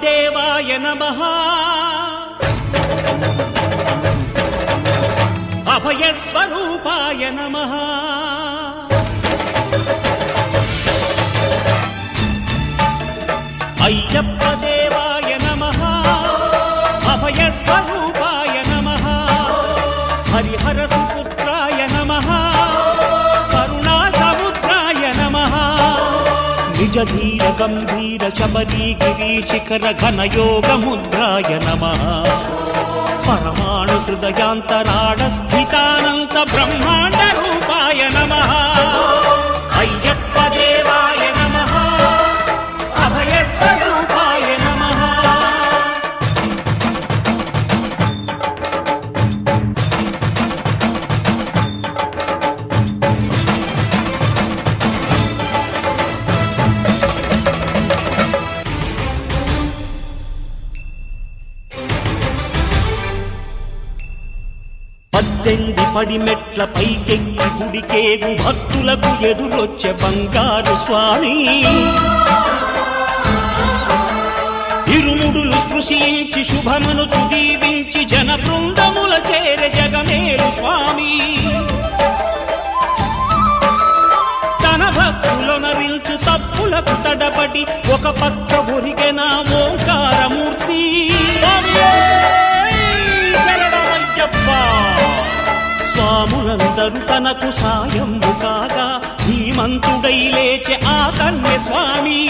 దేవాయ నమః అభయస్వరూపాయ నమః అయ్యప్ప దేవాయ నమః అభయస్వరూపాయ నమః హరిహర సుపుత్రాయ నమః కరుణా సముద్రాయ నమః నిజ ధీర గంభీర శబరీ గిరీశిఖర ఘనయోగ ముద్రాయ నమః పరమాణు హృదయాంతరాళ స్థితానంత బ్రహ్మాండ రూపాయ నమః అయ్యప్ప దేవాయ నమః అభయస్వరూపాయ నమః పద్దెంది పడిమెట్ల పైకెక్కి గుడికేగు భక్తులకు ఎదురొచ్చే బంగారు స్వామి ఇరుముడులు స్పృశించి శుభమును చుదీవించి జన బృందముల చేరే జగమేలు స్వామి తన భక్తులొనరిల్చు తప్పులకు తడబడి ఒక పక్క ఒరిగెన ఓంకారమూర్తి స్వాములందరూ తనకు సాయము కాగా ధీమంతుడై లేచే ఆ కన్య స్వామి